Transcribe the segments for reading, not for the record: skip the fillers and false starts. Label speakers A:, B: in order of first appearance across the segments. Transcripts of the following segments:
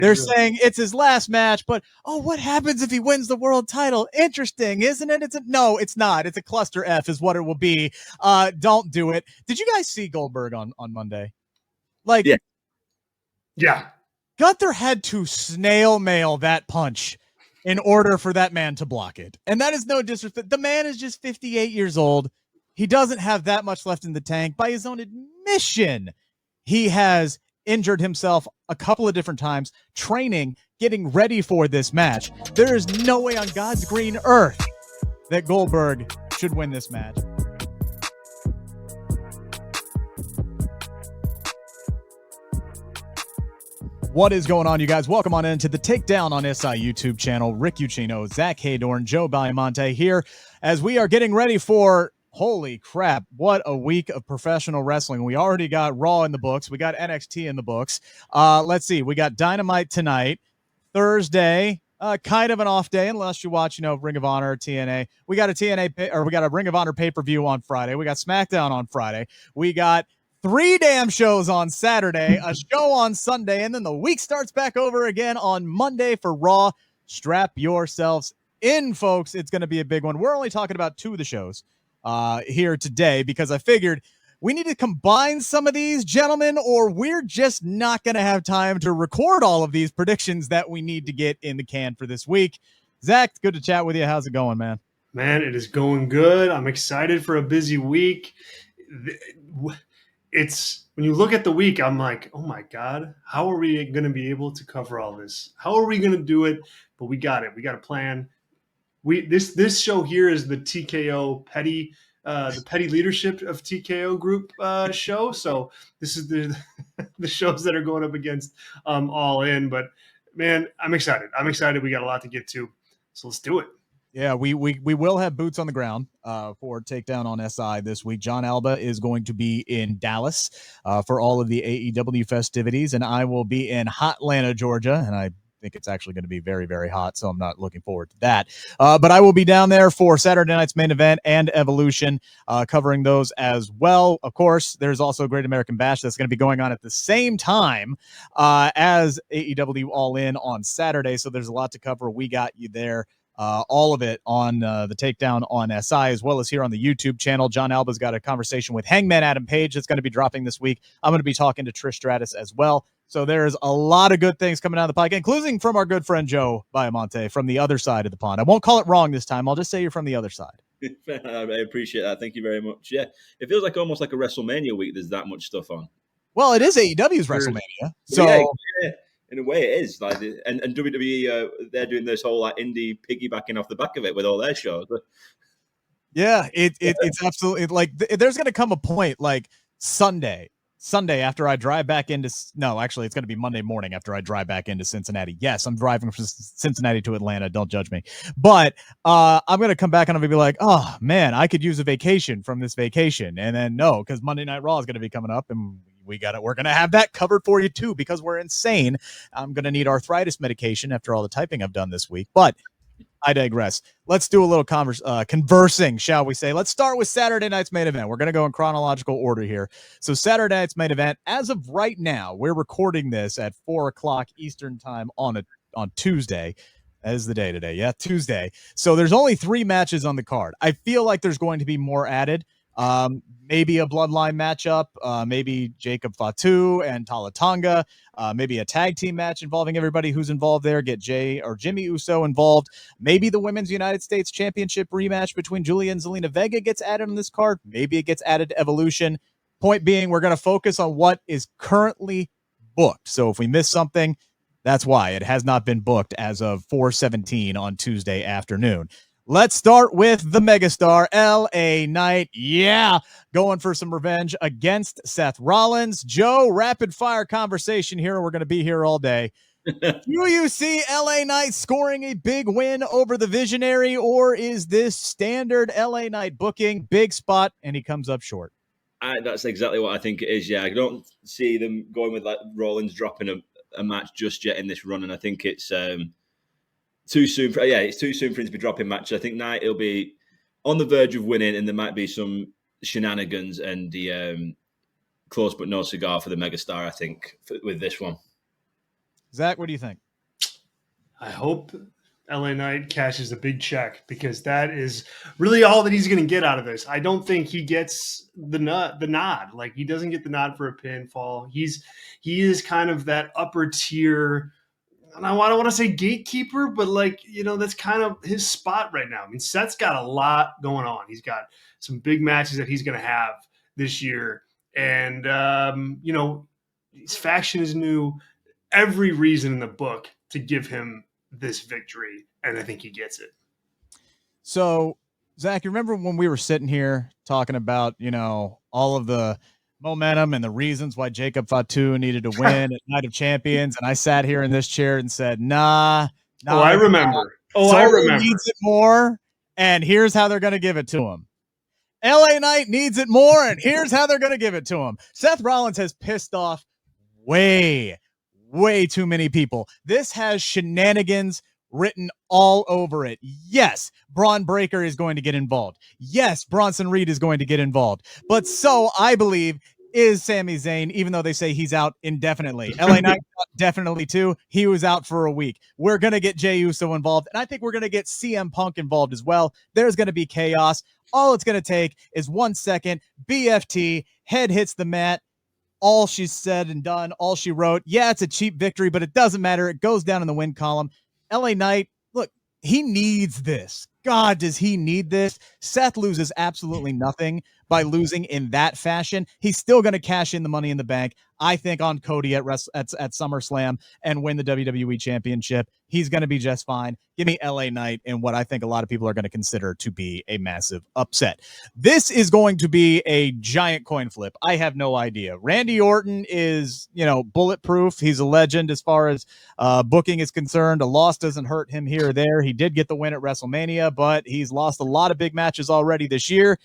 A: They're saying it's his last match, but what happens if he wins the world title? Interesting, isn't it? No, it's not. It's a cluster F is what it will be. Don't do it. Did you guys see Goldberg on Monday? Like,
B: yeah.
A: Gunther had to snail mail that punch in order for that man to block it. And that is no disrespect. The man is just 58 years old. He doesn't have that much left in the tank. By his own admission, he has injured himself a couple of different times, training, getting ready for this match. There is no way on God's green earth that Goldberg should win this match. What is going on, you guys? Welcome on into the Takedown on SI YouTube channel. Rick Ucchino, Zack Heydorn, Joe Baiamonte here as we are getting ready for, holy crap, what a week of professional wrestling. We already got Raw in the books. We got NXT in the books. Let's see. We got Dynamite tonight, Thursday, kind of an off day unless you watch, Ring of Honor or TNA. We got a Ring of Honor pay-per-view on Friday. We got SmackDown on Friday. We got 3 damn shows on Saturday, a show on Sunday, and then the week starts back over again on Monday for Raw. Strap yourselves in, folks. It's going to be a big one. We're only talking about 2 of the shows here today because I figured we need to combine some of these, gentlemen, or we're just not going to have time to record all of these predictions that we need to get in the can for this week. Zach, good to chat with you. How's it going, man?
B: Man, it is going good. I'm excited for a busy week. It's when you look at the week, I'm like, oh my God, how are we going to be able to cover all this? How are we going to do it? But we got it. We got a plan. This show here is the TKO petty, the petty leadership of TKO group show. So this is the shows that are going up against All In. But man, I'm excited. We got a lot to get to. So let's do it.
A: Yeah, we will have boots on the ground for Takedown on SI this week. John Alba is going to be in Dallas for all of the AEW festivities, and I will be in Hotlanta, Georgia, and I think it's actually going to be very, very hot, so I'm not looking forward to that. But I will be down there for Saturday night's main event and Evolution, covering those as well. Of course, there's also Great American Bash that's going to be going on at the same time as AEW All In on Saturday, so there's a lot to cover. We got you there. All of it on the Takedown on SI, as well as here on the YouTube channel. John Alba's got a conversation with Hangman Adam Page that's going to be dropping this week. I'm going to be talking to Trish Stratus as well. So there's a lot of good things coming out of the podcast, including from our good friend Joe Baiamonte from the other side of the pond. I won't call it wrong this time. I'll just say you're from the other side.
C: I appreciate that. Thank you very much. Yeah, it feels like almost like a WrestleMania week. There's that much stuff on.
A: Well, it is AEW's WrestleMania. So.
C: Yeah. In a way, it is like, and WWE, they're doing this whole like indie piggybacking off the back of it with all their shows.
A: Yeah, it's absolutely like there's going to come a point like Sunday after I drive back into actually it's going to be Monday morning after I drive back into Cincinnati. Yes, I'm driving from Cincinnati to Atlanta. Don't judge me, but I'm going to come back and I'm going to be like, oh man, I could use a vacation from this vacation, and then no, because Monday Night Raw is going to be coming up and. We're going to have that covered for you too, because we're insane. I'm going to need arthritis medication after all the typing I've done this week, but I digress. Let's do a little conversing, shall we say. Let's start with Saturday night's main event. We're going to go in chronological order here. So Saturday night's main event, as of right now, we're recording this at 4:00 Eastern time on Tuesday. That is the day today. Yeah, Tuesday. So there's only 3 matches on the card. I feel like there's going to be more added. Maybe a bloodline matchup, maybe Jacob Fatu and Talatanga, maybe a tag team match involving everybody who's involved there, get Jay or Jimmy Uso involved. Maybe the Women's United States Championship rematch between Julia and Zelina Vega gets added on this card. Maybe it gets added to Evolution. Point being, we're going to focus on what is currently booked. So if we miss something, that's why it has not been booked as of 4/17 on Tuesday afternoon. Let's start with the megastar, LA Knight. Yeah, going for some revenge against Seth Rollins. Joe, rapid fire conversation here. We're going to be here all day. Do you see LA Knight scoring a big win over the Visionary, or is this standard LA Knight booking, big spot, and he comes up short?
C: That's exactly what I think it is, yeah. I don't see them going with like Rollins dropping a match just yet in this run, and I think it's... too soon. It's too soon for him to be dropping matches. I think Knight will be on the verge of winning, and there might be some shenanigans and the close but no cigar for the megastar, I think, with this one.
A: Zach, what do you think?
B: I hope LA Knight cashes a big check, because that is really all that he's going to get out of this. I don't think he gets the nod. Like, he doesn't get the nod for a pinfall. He is kind of that upper tier. And I don't want to say gatekeeper, but that's kind of his spot right now. I mean, Seth's got a lot going on. He's got some big matches that he's going to have this year. And, his faction is new. Every reason in the book to give him this victory, and I think he gets it.
A: So, Zach, you remember when we were sitting here talking about, all of the momentum and the reasons why Jacob Fatu needed to win at Night of Champions, and I sat here in this chair and said, nah.
B: I remember.
A: Needs it more, and here's how they're going to give it to him. LA Knight needs it more, and here's how they're going to give it to him. Seth Rollins has pissed off way too many people. This has shenanigans written all over it. Yes, Braun Breaker is going to get involved. Yes, Bronson Reed is going to get involved. But so, I believe, is Sami Zayn, even though they say he's out indefinitely. LA Knight definitely too. He was out for a week. We're going to get Jey Uso involved, and I think we're going to get CM Punk involved as well. There's going to be chaos. All it's going to take is 1 second. BFT, head hits the mat. All she said and done, all she wrote. Yeah, it's a cheap victory, but it doesn't matter. It goes down in the win column. LA Knight, look, he needs this. God, does he need this? Seth loses absolutely nothing by losing in that fashion. He's still going to cash in the Money in the Bank, I think, on Cody at SummerSlam and win the WWE Championship. He's going to be just fine. Give me LA Knight in what I think a lot of people are going to consider to be a massive upset. This is going to be a giant coin flip. I have no idea. Randy Orton is, bulletproof. He's a legend as far as booking is concerned. A loss doesn't hurt him here or there. He did get the win at WrestleMania, but he's lost a lot of big matches already this year.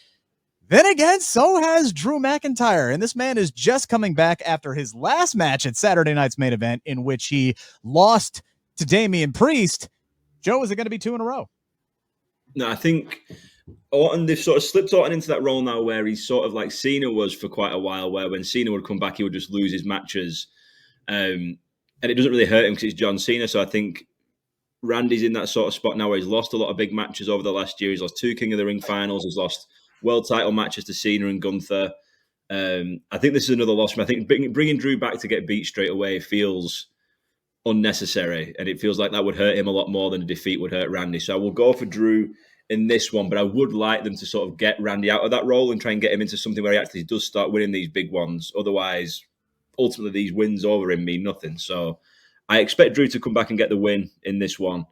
A: Then again, so has Drew McIntyre, and this man is just coming back after his last match at Saturday night's main event, in which he lost to Damian Priest. Joe, is it going to be 2 in a row?
C: No, I think Orton, they've sort of slipped Orton into that role now where he's sort of like Cena was for quite a while, where when Cena would come back, he would just lose his matches. And it doesn't really hurt him because it's John Cena. So I think Randy's in that sort of spot now where he's lost a lot of big matches over the last year. He's lost 2 King of the Ring finals. He's lost world title matches to Cena and Gunther. I think this is another loss for him. I think bringing Drew back to get beat straight away feels unnecessary, and it feels like that would hurt him a lot more than a defeat would hurt Randy. So I will go for Drew in this one, but I would like them to sort of get Randy out of that role and try and get him into something where he actually does start winning these big ones. Otherwise, ultimately, these wins over him mean nothing. So I expect Drew to come back and get the win in this one.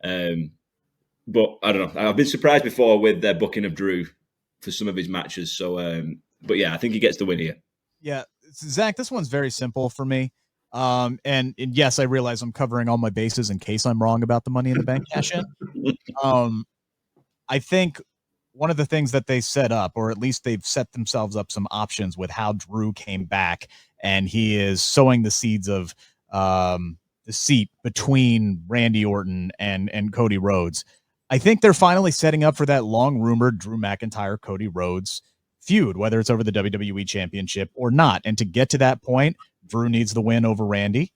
C: But I don't know. I've been surprised before with their booking of Drew for some of his matches. So, but yeah, I think he gets the win here.
A: Yeah, Zach, this one's very simple for me. And yes, I realize I'm covering all my bases in case I'm wrong about the Money in the Bank cash in. I think one of the things that they set up, or at least they've set themselves up some options with how Drew came back, and he is sowing the seeds of the seat between Randy Orton and Cody Rhodes. I think they're finally setting up for that long-rumored Drew McIntyre, Cody Rhodes feud, whether it's over the WWE Championship or not. And to get to that point, Drew needs the win over Randy.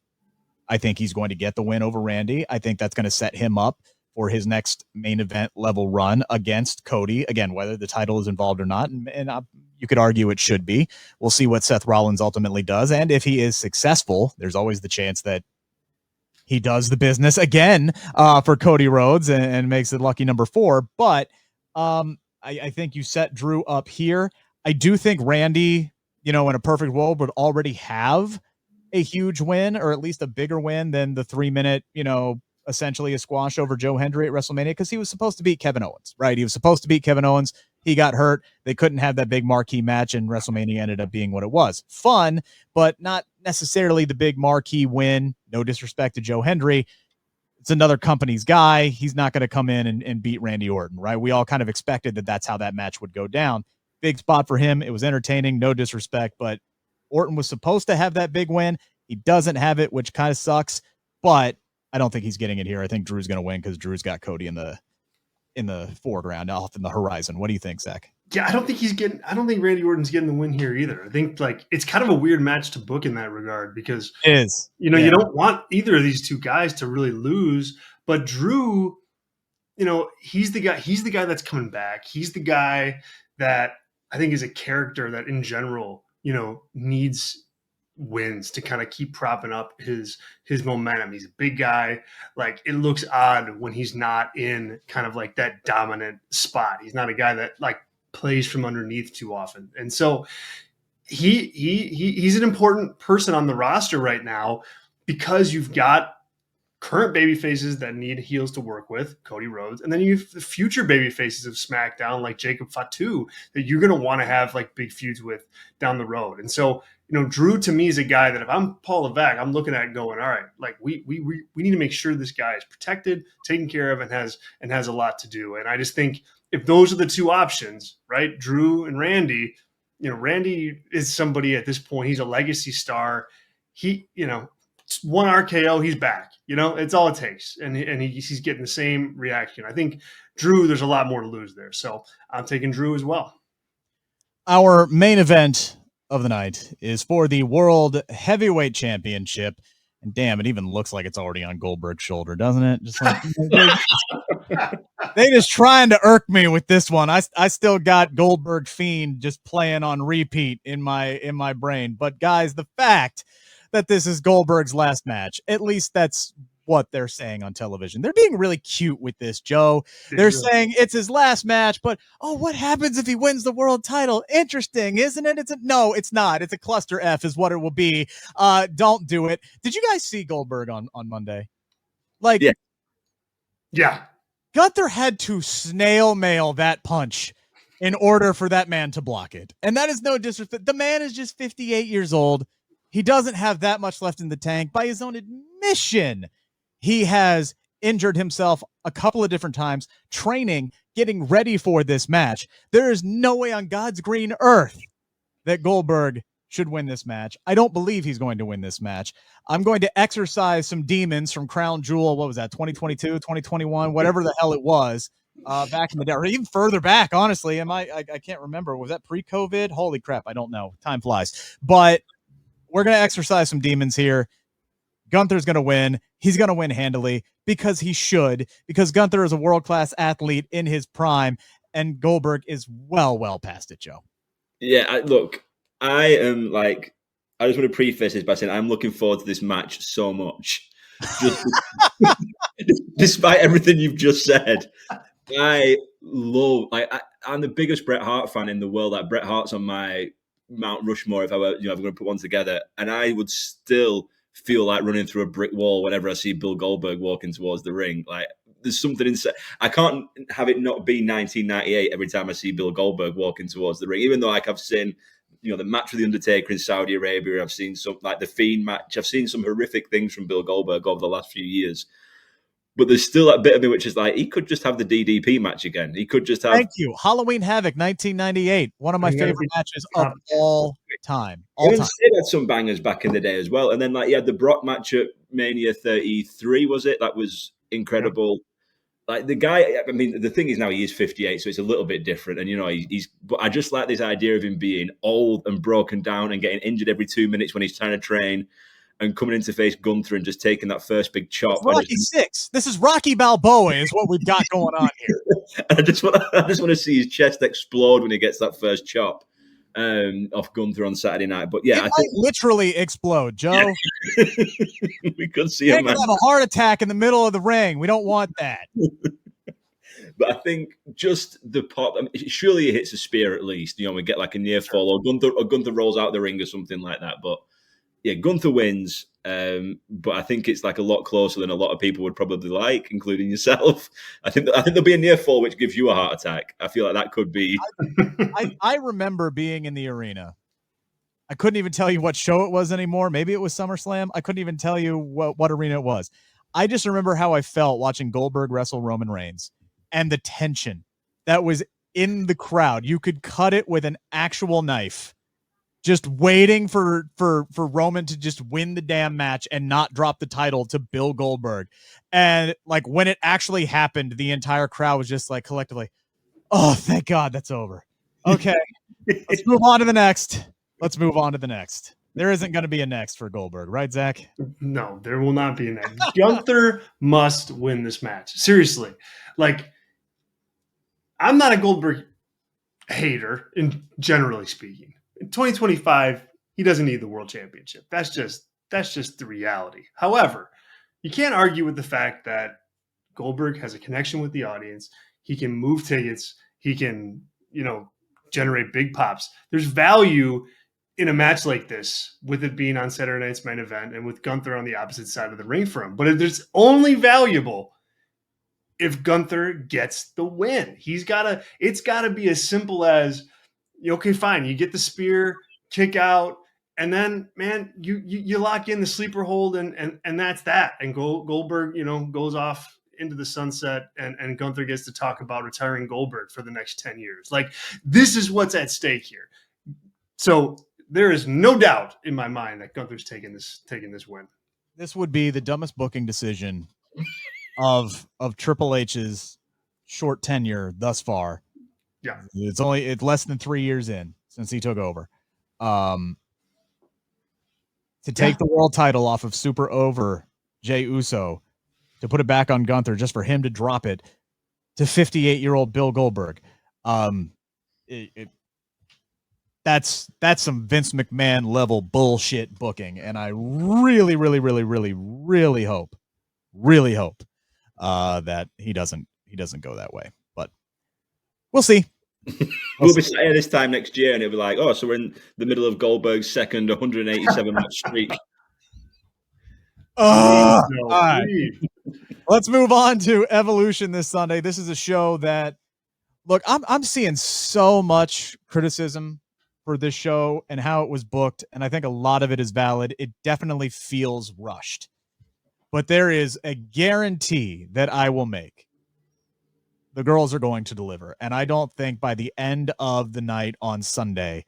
A: I think he's going to get the win over Randy. I think that's going to set him up for his next main event level run against Cody. Again, whether the title is involved or not, and you could argue it should be. We'll see what Seth Rollins ultimately does. And if he is successful, there's always the chance that he does the business again for Cody Rhodes and makes it lucky number 4. But I think you set Drew up here. I do think Randy, in a perfect world, would already have a huge win, or at least a bigger win than the 3-minute, essentially a squash over Joe Hendry at WrestleMania, because he was supposed to beat Kevin Owens, right? He was supposed to beat Kevin Owens. He got hurt. They couldn't have that big marquee match, and WrestleMania ended up being what it was. Fun, but not necessarily the big marquee win. No disrespect to Joe Hendry. It's another company's guy. He's not going to come in and beat Randy Orton, right? We all kind of expected that that's how that match would go down. Big spot for him. It was entertaining, no disrespect, but Orton was supposed to have that big win. He doesn't have it, which kind of sucks, but I don't think he's getting it here. I think Drew's going to win because Drew's got Cody in the foreground, off in the horizon. What do you think, Zach?
B: Yeah, I don't think Randy Orton's getting the win here either. I think like it's kind of a weird match to book in that regard because
A: It is.
B: you don't want either of these two guys to really lose, but Drew, he's the guy that's coming back. He's the guy that I think is a character that in general, needs wins to kind of keep propping up his momentum. He's a big guy. Like it looks odd when he's not in kind of like that dominant spot. He's not a guy that like plays from underneath too often. And so he's an important person on the roster right now because you've got current baby faces that need heels to work with, Cody Rhodes, and then you have the future baby faces of SmackDown like Jacob Fatu that you're going to want to have like big feuds with down the road. And so, Drew to me is a guy that if I'm Paul Levesque, I'm looking at going, all right, like we need to make sure this guy is protected, taken care of, and has a lot to do. And I just think if those are the two options, right, Drew and Randy, Randy is somebody at this point. He's a legacy star. He, one RKO, he's back. It's all it takes, and he's getting the same reaction. I think Drew, there's a lot more to lose there, so I'm taking Drew as well.
A: Our main event of the night is for the World Heavyweight Championship, and damn, it even looks like it's already on Goldberg's shoulder, doesn't it? Just like they just trying to irk me with this one. I still got Goldberg Fiend just playing on repeat in my brain, but guys, the fact that this is Goldberg's last match, at least that's what they're saying on television. They're being really cute with this, Joe. They're saying it's his last match, but what happens if he wins the world title? Interesting, isn't it? No, it's not. It's a cluster F is what it will be. Don't do it. Did you guys see Goldberg on Monday? Like,
B: yeah.
A: Gunther had to snail mail that punch in order for that man to block it. And that is no disrespect. The man is just 58 years old. He doesn't have that much left in the tank. By his own admission, he has injured himself a couple of different times, training, getting ready for this match. There is no way on God's green earth that Goldberg should win this match. I don't believe he's going to win this match. I'm going to exercise some demons from Crown Jewel. What was that? 2022, 2021, whatever the hell it was, back in the day, or even further back. Honestly, I can't remember. Was that pre-COVID? Holy crap. I don't know. Time flies, but we're going to exercise some demons here. Gunther's going to win. He's going to win handily because he should, because Gunther is a world-class athlete in his prime, and Goldberg is well past it, Joe.
C: Yeah, I am like, I just want to preface this by saying I'm looking forward to this match so much. Despite everything you've just said, I'm the biggest Bret Hart fan in the world. Like, Bret Hart's on my Mount Rushmore if I were, going to put one together, and I would still feel like running through a brick wall whenever I see Bill Goldberg walking towards the ring. Like, there's something inside. I can't have it not be 1998 every time I see Bill Goldberg walking towards the ring, even though like I've seen, the match with the Undertaker in Saudi Arabia. I've seen some like the Fiend match. I've seen some horrific things from Bill Goldberg over the last few years. But there's still that bit of me which is like, he could just have the DDP match again. He could just have.
A: Thank you. Halloween Havoc 1998. One of my favorite matches of all time. He
C: had some bangers back in the day as well. And then he had the Brock match at Mania 33, was it? That was incredible. Yeah. Like the guy, I mean, the thing is now he is 58, so it's a little bit different. And, but I just like this idea of him being old and broken down and getting injured every 2 minutes when he's trying to train, and coming in to face Gunther and just taking that first big chop.
A: It's Rocky Six. This is Rocky Balboa is what we've got going on here.
C: I just want to see his chest explode when he gets that first chop off Gunther on Saturday night. But yeah,
A: I think literally explode, Joe.
C: Yeah. We could see him
A: have a heart attack in the middle of the ring. We don't want that.
C: But I think just the pop. I mean, surely he hits a spear at least. We get like a near fall, or Gunther rolls out the ring or something like that. But yeah, Gunther wins, but I think it's like a lot closer than a lot of people would probably like, including yourself. I think there'll be a near fall which gives you a heart attack. I feel like that could be.
A: I remember being in the arena. I couldn't even tell you what show it was anymore. Maybe it was SummerSlam. I couldn't even tell you what arena it was. I just remember how I felt watching Goldberg wrestle Roman Reigns and the tension that was in the crowd. You could cut it with an actual knife. Just waiting for Roman to just win the damn match and not drop the title to Bill Goldberg. And like when it actually happened, the entire crowd was just like collectively, oh, thank God that's over. Okay, let's move on to the next. There isn't going to be a next for Goldberg, right, Zach?
B: No, there will not be a next. Gunther must win this match. Seriously. Like, I'm not a Goldberg hater, in generally speaking. In 2025, he doesn't need the world championship. That's just the reality. However, you can't argue with the fact that Goldberg has a connection with the audience. He can move tickets. He can, generate big pops. There's value in a match like this, with it being on Saturday night's main event and with Gunther on the opposite side of the ring for him. But it's only valuable if Gunther gets the win. It's gotta be as simple as, okay, fine, you get the spear, kick out, and then, man, you lock in the sleeper hold, and that's that. And Goldberg, goes off into the sunset, and Gunther gets to talk about retiring Goldberg for the next 10 years. Like, this is what's at stake here. So there is no doubt in my mind that Gunther's taking this win.
A: This would be the dumbest booking decision of Triple H's short tenure thus far.
B: Yeah.
A: It's less than 3 years in since he took over. To take the world title off of super over Jey Uso, to put it back on Gunther, just for him to drop it to 58-year-old Bill Goldberg. That's some Vince McMahon level bullshit booking, and I really, really, really, really, really hope that he doesn't go that way. But we'll see.
C: We'll be sitting here this time next year, and it'll be like, oh, so we're in the middle of Goldberg's second 187 match streak.
A: All right. Let's move on to Evolution this Sunday. This is a show that, look, I'm seeing so much criticism for this show and how it was booked, and I think a lot of it is valid. It definitely feels rushed. But there is a guarantee that I will make. The girls are going to deliver. And I don't think by the end of the night on Sunday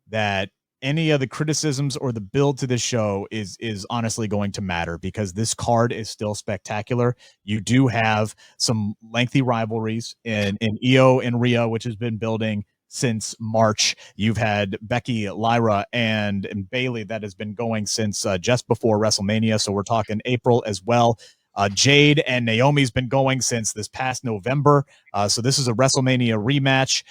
A: that any of the criticisms or the build to this show is honestly going to matter, because this card is still spectacular. You do have some lengthy rivalries in Io and Rhea, which has been building since March. You've had Becky, Lyra, and Bayley that has been going since just before WrestleMania. So we're talking April as well. Jade and Naomi's been going since this past November. So this is a WrestleMania rematch.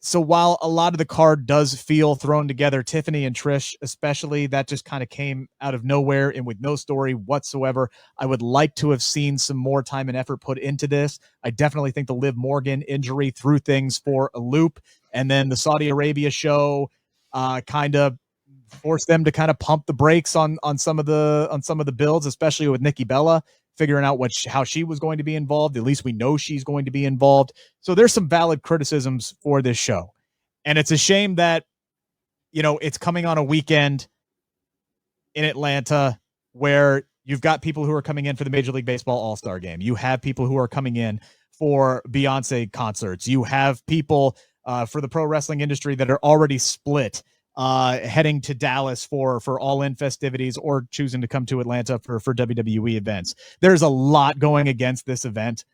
A: So while a lot of the card does feel thrown together, Tiffany and Trish, especially, that just kind of came out of nowhere and with no story whatsoever. I would like to have seen some more time and effort put into this. I definitely think the Liv Morgan injury threw things for a loop. And then the Saudi Arabia show kind of forced them to kind of pump the brakes on some of the builds, especially with Nikki Bella, figuring out how she was going to be involved. At least we know she's going to be involved. So there's some valid criticisms for this show. And it's a shame that, it's coming on a weekend in Atlanta where you've got people who are coming in for the Major League Baseball All-Star Game. You have people who are coming in for Beyonce concerts. You have people for the pro wrestling industry that are already split, heading to Dallas for all-in festivities or choosing to come to Atlanta for WWE events. There's a lot going against this event.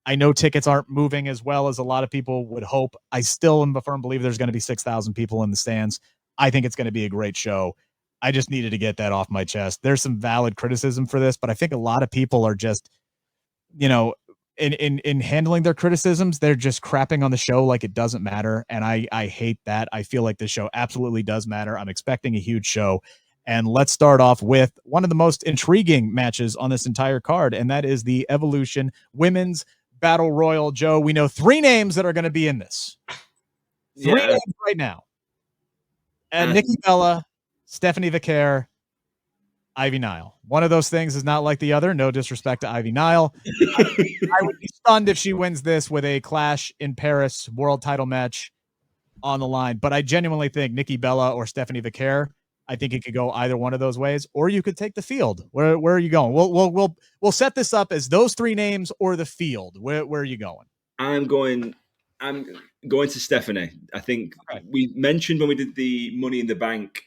A: I know tickets aren't moving as well as a lot of people would hope. I still am a firm believer there's going to be 6,000 people in the stands. I think it's going to be a great show. I just needed to get that off my chest. There's some valid criticism for this, but I think a lot of people are just, in handling their criticisms, they're just crapping on the show like it doesn't matter. And I hate that. I feel like this show absolutely does matter. I'm expecting a huge show. And let's start off with one of the most intriguing matches on this entire card, and that is the Evolution Women's Battle Royal. Joe, we know 3 names that are going to be in this. 3 names right now. And Nikki Bella, Stephanie Vicaire, Ivy Nile. One of those things is not like the other. No disrespect to Ivy Nile. I would be stunned if she wins this with a Clash in Paris world title match on the line. But I genuinely think Nikki Bella or Stephanie Vicaire, I think it could go either one of those ways, or you could take the field. Where are you going? We'll set this up as those 3 names or the field. Where are you going?
C: I'm going to Stephanie. I think we mentioned when we did the Money in the Bank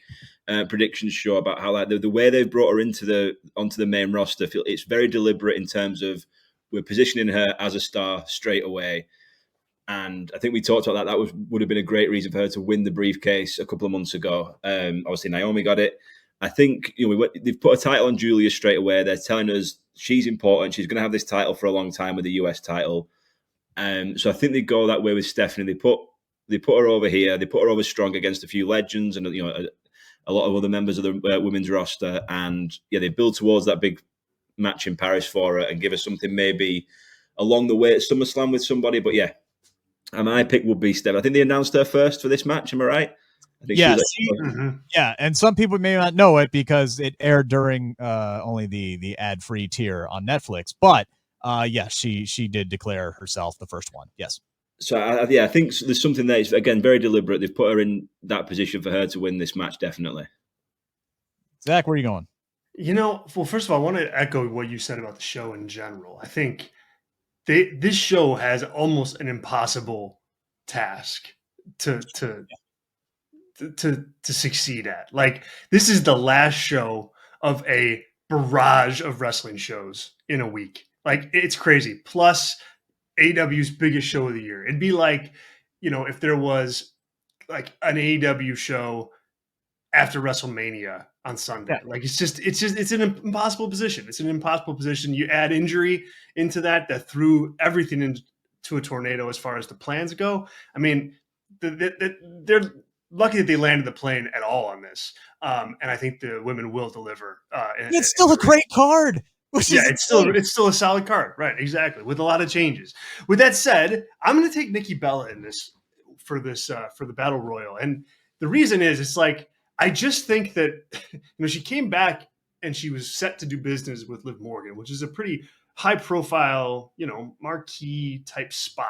C: predictions show about how, like, the way they've brought her onto the main roster, it's very deliberate in terms of we're positioning her as a star straight away. And I think we talked about that. That would have been a great reason for her to win the briefcase a couple of months ago. Obviously, Naomi got it. I think they've put a title on Julia straight away. They're telling us she's important. She's going to have this title for a long time with the US title. So I think they go that way with Stephanie. They put her over here. They put her over strong against a few legends and a lot of other members of the women's roster. And they build towards that big match in Paris for her and give her something maybe along the way at SummerSlam with somebody. But my pick would be Steph. I think they announced her first for this match. Am I right? I think
A: yeah, and some people may not know it because it aired during only the ad-free tier on Netflix. But she did declare herself the first one. Yes.
C: So I think there's something there. It's, again, very deliberate. They've put her in that position for her to win this match, definitely.
A: Zach, where are you going?
B: Well, first of all, I want to echo what you said about the show in general. I think this show has almost an impossible task to succeed at. Like, this is the last show of a barrage of wrestling shows in a week. Like, it's crazy. Plus AEW's biggest show of the year. It'd be like, if there was like an AEW show after WrestleMania on Sunday. Yeah. Like, it's an impossible position. It's an impossible position. You add injury into that threw everything into a tornado as far as the plans go. I mean, they're lucky that they landed the plane at all on this. And I think the women will deliver.
A: It's still a great card.
B: It's still a solid card. Right. Exactly. With a lot of changes. With that said, I'm going to take Nikki Bella in this for the Battle Royal. And the reason is, it's like, I just think that, she came back and she was set to do business with Liv Morgan, which is a pretty high profile, marquee type spot,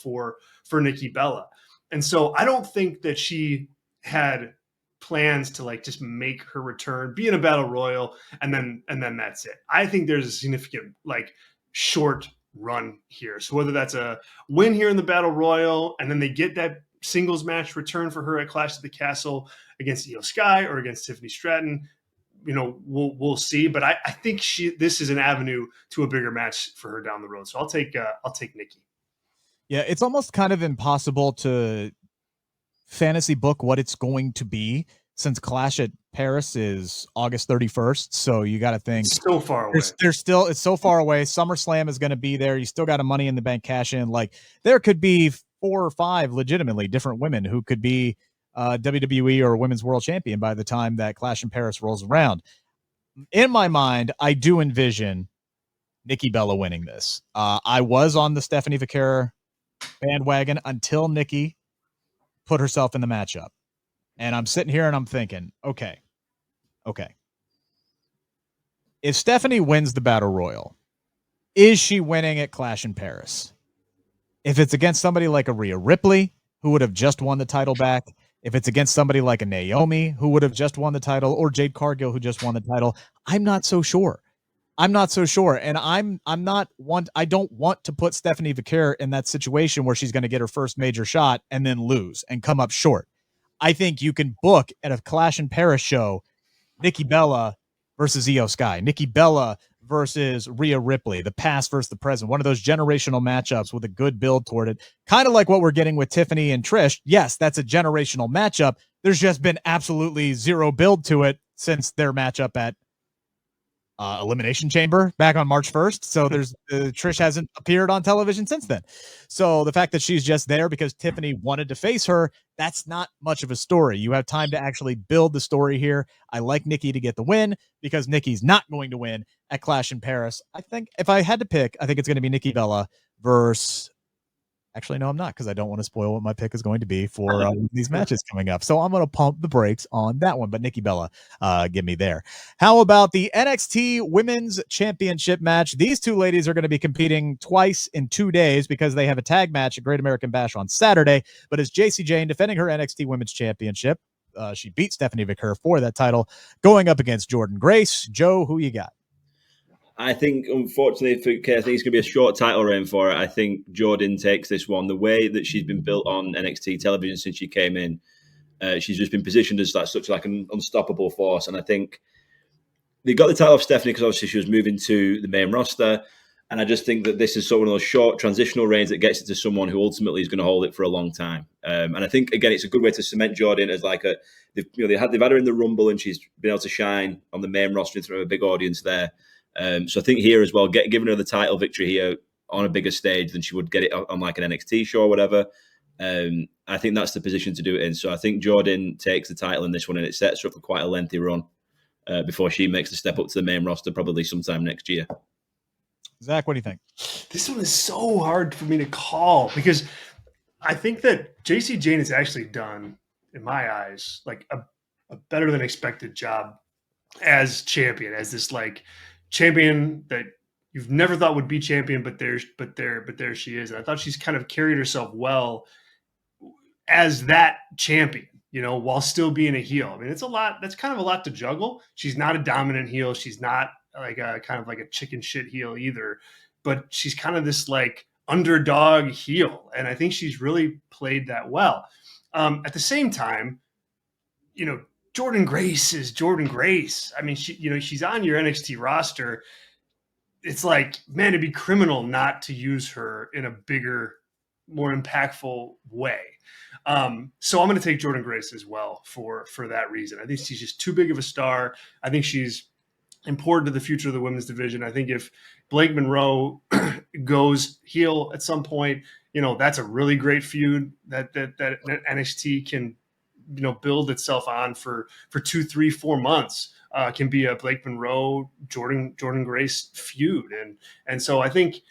B: for Nikki Bella. And so I don't think that she had plans to just make her return, be in a Battle Royal, and then that's it. I think there's a significant short run here. So whether that's a win here in the Battle Royal and then they get that singles match return for her at Clash of the Castle against Io Sky or against Tiffany Stratton, we'll see. But I think this is an avenue to a bigger match for her down the road. So I'll take Nikki.
A: Yeah, it's almost kind of impossible to fantasy book what it's going to be since Clash at Paris is August 31st. So you got to think
B: it's so far away.
A: It's so far away. SummerSlam is going to be there. You still got a Money in the Bank cash in. Like, there could be 4 or 5 legitimately different women who could be WWE or Women's World Champion by the time that Clash in Paris rolls around. In my mind, I do envision Nikki Bella winning this. I was on the Stephanie Vaquera bandwagon until Nikki put herself in the matchup. And I'm sitting here and I'm thinking, okay. If Stephanie wins the Battle Royal, is she winning at Clash in Paris? If it's against somebody like a Rhea Ripley, who would have just won the title back, if it's against somebody like a Naomi, who would have just won the title, or Jade Cargill, who just won the title, I'm not so sure. And I don't want to put Stephanie Vaquera in that situation where she's going to get her first major shot and then lose and come up short. I think you can book at a Clash in Paris show Nikki Bella versus Io Sky, Nikki Bella versus Rhea Ripley, the past versus the present, one of those generational matchups with a good build toward it. Kind of like what we're getting with Tiffany and Trish. Yes, that's a generational matchup. There's just been absolutely zero build to it since their matchup at Elimination Chamber back on March 1st. So Trish hasn't appeared on television since then. So the fact that she's just there because Tiffany wanted to face her, that's not much of a story. You have time to actually build the story here. I like Nikki to get the win because Nikki's not going to win at Clash in Paris. I think if I had to pick, I think it's going to be Nikki Bella versus... Actually, no, I'm not, because I don't want to spoil what my pick is going to be for these matches coming up. So I'm going to pump the brakes on that one. But Nikki Bella, get me there. How about the NXT Women's Championship match? These two ladies are going to be competing twice in 2 days because they have a tag match at Great American Bash on Saturday. But it's JC Jane defending her NXT Women's Championship. She beat Stephanie Vaquera for that title, going up against Jordan Grace. Joe, who you got?
C: I think, unfortunately for Kay, I think it's going to be a short title reign for her. I think Jordan takes this one. The way that she's been built on NXT television since she came in, she's just been positioned as such an unstoppable force. And I think they got the title off Stephanie because obviously she was moving to the main roster. And I just think that this is sort of one of those short transitional reigns that gets it to someone who ultimately is going to hold it for a long time. And I think, again, it's a good way to cement Jordan as like they've had her in the Rumble and she's been able to shine on the main roster in front of a big audience there. So I think here as well, giving her the title victory here on a bigger stage than she would get it on like an NXT show or whatever. I think that's the position to do it in. So I think Jordan takes the title in this one and it sets her up for quite a lengthy run before she makes the step up to the main roster probably sometime next year.
A: Zach, what do you think?
B: This one is so hard for me to call because I think that JC Jane has actually done, in my eyes, like a better than expected job as champion, as this like champion that you've never thought would be champion, but there she is. And I thought she's kind of carried herself well as that champion, while still being a heel. I mean, it's a lot. That's kind of a lot to juggle. She's not a dominant heel. She's not like a kind of like a chicken shit heel either, but she's kind of this like underdog heel. And I think she's really played that well. At the same time, Jordan Grace is Jordan Grace. I mean, she's on your NXT roster. It's like, man, it'd be criminal not to use her in a bigger, more impactful way. So I'm going to take Jordan Grace as well for that reason. I think she's just too big of a star. I think she's important to the future of the women's division. I think if Blake Monroe goes heel at some point, that's a really great feud that NXT can, build itself on for 2, 3, 4 months. Can be a Blake Monroe, Jordan Grace feud. And so I think,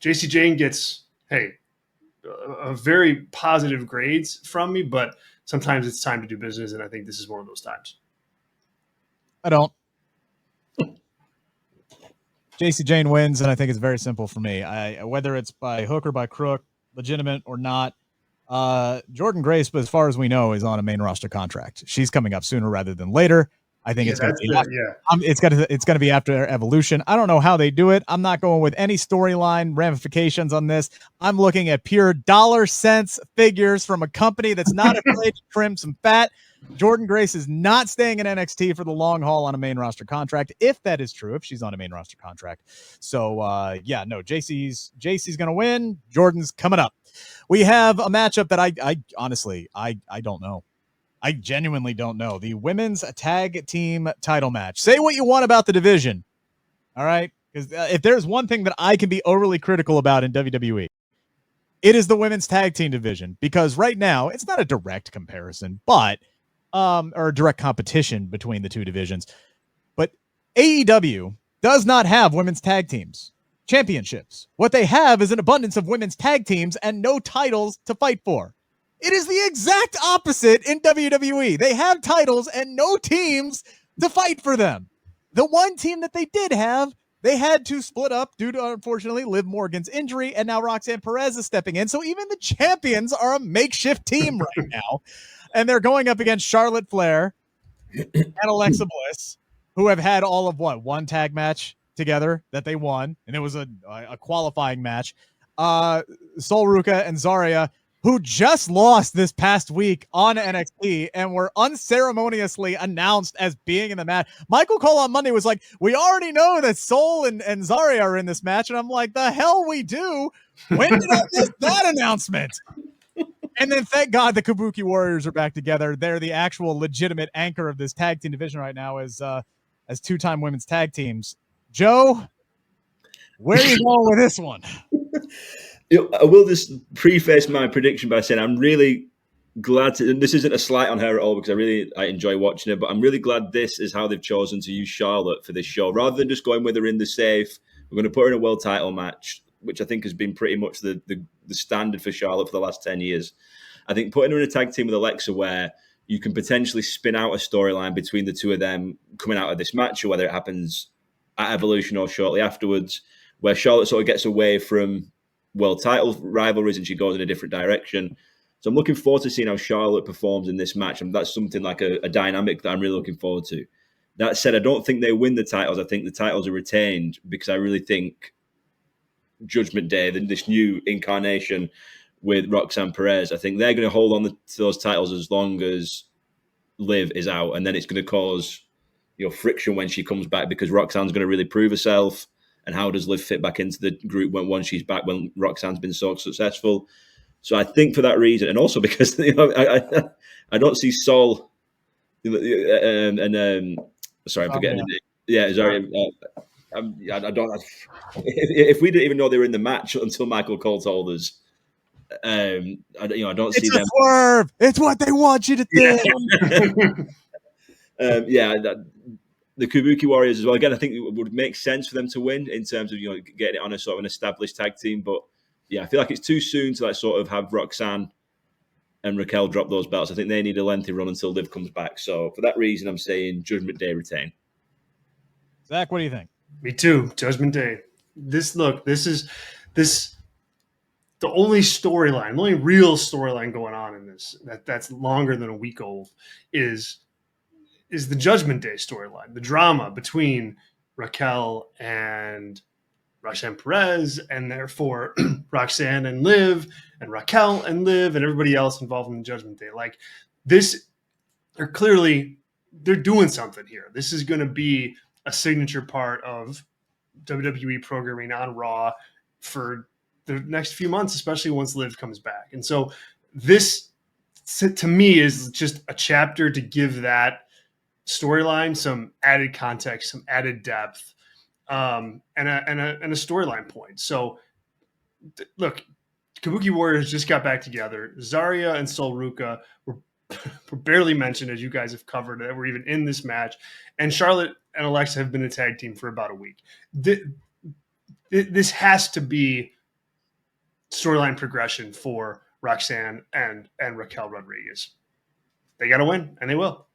B: JC Jane gets, a very positive grades from me, but sometimes it's time to do business. And I think this is one of those times.
A: I don't. JC Jane wins, and I think it's very simple for me. Whether it's by hook or by crook, legitimate or not, Jordan Grace, but as far as we know, is on a main roster contract. She's coming up sooner rather than later. I think it's going to be after Evolution. I don't know how they do it. I'm not going with any storyline ramifications on this. I'm looking at pure dollar cents figures from a company that's not afraid to trim some fat. Jordan Grace is not staying in NXT for the long haul on a main roster contract, if that is true, if she's on a main roster contract. So, JC's going to win. Jordan's coming up. We have a matchup that I honestly don't know. I genuinely don't know. The women's tag team title match. Say what you want about the division. All right? Because if there's one thing that I can be overly critical about in WWE, it is the women's tag team division. Because right now, it's not a direct comparison, but or a direct competition between the two divisions. But AEW does not have women's tag teams championships. What they have is an abundance of women's tag teams and no titles to fight for. It is the exact opposite in WWE. They have titles and no teams to fight for them. The one team that they did have, they had to split up due to, unfortunately, Liv Morgan's injury, and now Roxanne Perez is stepping in. So even the champions are a makeshift team right now. And they're going up against Charlotte Flair and Alexa Bliss, who have had all of one tag match together that they won, and it was a qualifying match. Sol Ruka and Zarya, who just lost this past week on NXT and were unceremoniously announced as being in the match. Michael Cole on Monday was like, we already know that Sol and Zarya are in this match. And I'm like, the hell we do? When did I miss that announcement? And then thank God the Kabuki Warriors are back together. They're the actual legitimate anchor of this tag team division right now as two-time women's tag teams. Joe, where are you going with this one?
C: I will just preface my prediction by saying I'm really glad to, and this isn't a slight on her at all because I enjoy watching her, but I'm really glad this is how they've chosen to use Charlotte for this show. Rather than just going with her in the safe, we're going to put her in a world title match, which I think has been pretty much the standard for Charlotte for the last 10 years. I think putting her in a tag team with Alexa where you can potentially spin out a storyline between the two of them coming out of this match, or whether it happens at Evolution or shortly afterwards, where Charlotte sort of gets away from world title rivalries and she goes in a different direction. So I'm looking forward to seeing how Charlotte performs in this match, and that's something like a dynamic that I'm really looking forward to. That said, I don't think they win the titles. I think the titles are retained because I really think Judgment Day, this new incarnation with Roxanne Perez, I think they're going to hold on to those titles as long as Liv is out, and then it's going to cause friction when she comes back because Roxanne's going to really prove herself. and how does Liv fit back into the group once she's back, when Roxanne's been so successful. So I think for that reason, and also because I don't see Sol and sorry, I'm forgetting. Yeah, sorry. I don't. If we didn't even know they were in the match until Michael Cole told us, I don't see them.
A: Swerve. It's what they want you to think.
C: The Kabuki Warriors as well. Again, I think it would make sense for them to win in terms of getting it on a sort of an established tag team. But yeah, I feel like it's too soon to sort of have Roxanne and Raquel drop those belts. I think they need a lengthy run until Liv comes back. So for that reason, I'm saying Judgment Day retain.
A: Zach, what do you think?
B: Me too. Judgment Day. This is the only storyline, the only real storyline going on in this that's longer than a week old is the Judgment Day storyline, the drama between Raquel and Roxanne Perez, and therefore Roxanne and Liv, and Raquel and Liv, and everybody else involved in the Judgment Day. Like this, they're doing something here. This is going to be a signature part of WWE programming on Raw for the next few months, especially once Liv comes back. And so this, to me, is just a chapter to give that storyline some added context, some added depth, and a storyline point. So look, Kabuki Warriors just got back together. Zarya and Sol Ruka were barely mentioned, as you guys have covered, that were even in this match. And Charlotte and Alexa have been a tag team for about a week. This has to be storyline progression for Roxanne and Raquel Rodriguez. They got to win, and they will.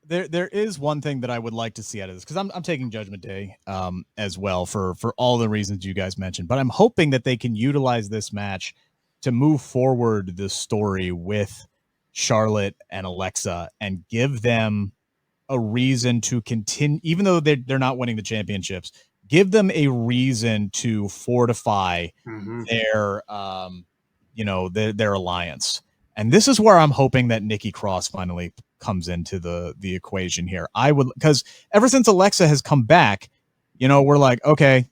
A: There is one thing that I would like to see out of this, because I'm taking Judgment Day as well for all the reasons you guys mentioned, but I'm hoping that they can utilize this match to move forward the story with Charlotte and Alexa and give them a reason to continue, even though they're not winning the championships, give them a reason to fortify their their alliance. And this is where I'm hoping that Nikki Cross finally comes into the equation here. Because ever since Alexa has come back, we're like, okay,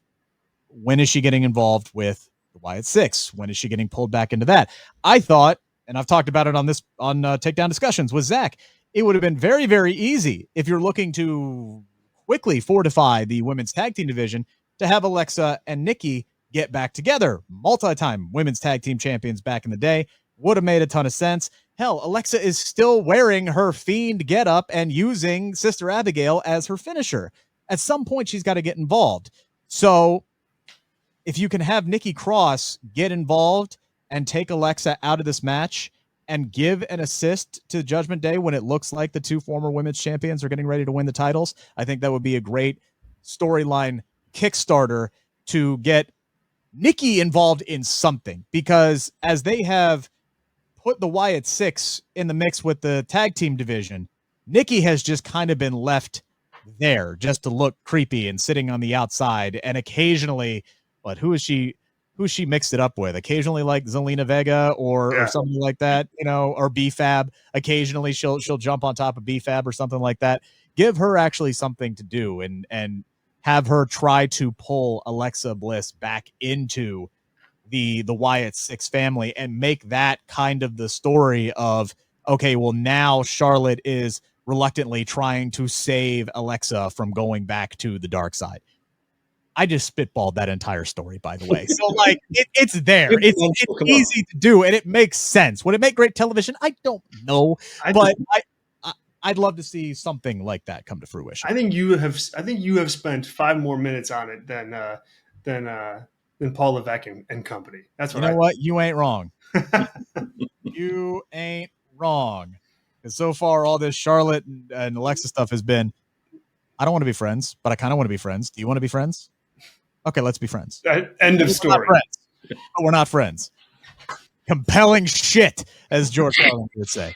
A: when is she getting involved with the Wyatt Six? When is she getting pulled back into that? I thought, and I've talked about it on Takedown Discussions with Zack, it would have been very, very easy if you're looking to quickly fortify the women's tag team division to have Alexa and Nikki get back together. Multi-time women's tag team champions back in the day. Would have made a ton of sense. Hell, Alexa is still wearing her Fiend getup and using Sister Abigail as her finisher. At some point, she's got to get involved. So if you can have Nikki Cross get involved and take Alexa out of this match and give an assist to Judgment Day when it looks like the two former women's champions are getting ready to win the titles, I think that would be a great storyline Kickstarter to get Nikki involved in something, because as they have put the Wyatt Six in the mix with the tag team division, Nikki has just kind of been left there just to look creepy and sitting on the outside. And occasionally, but who she mixed it up with? Occasionally like Zelina Vega or something like that, or B-Fab. Occasionally she'll jump on top of B-Fab or something like that. Give her actually something to do and have her try to pull Alexa Bliss back into the Wyatt Six family and make that kind of the story of, okay, well, now Charlotte is reluctantly trying to save Alexa from going back to the dark side. I just spitballed that entire story, by the way. So like it's there. It's easy to do and it makes sense. Would it make great television? I don't know. I'd love to see something like that come to fruition.
B: I think you have spent 5 more minutes on it than Paul Levesque and company. That's what
A: what? You ain't wrong. You ain't wrong. Because so far, all this Charlotte and Alexa stuff has been, I don't want to be friends, but I kind of want to be friends. Do you want to be friends? Okay, let's be friends.
B: End of story.
A: We're not friends. Compelling shit, as George Carlin would say.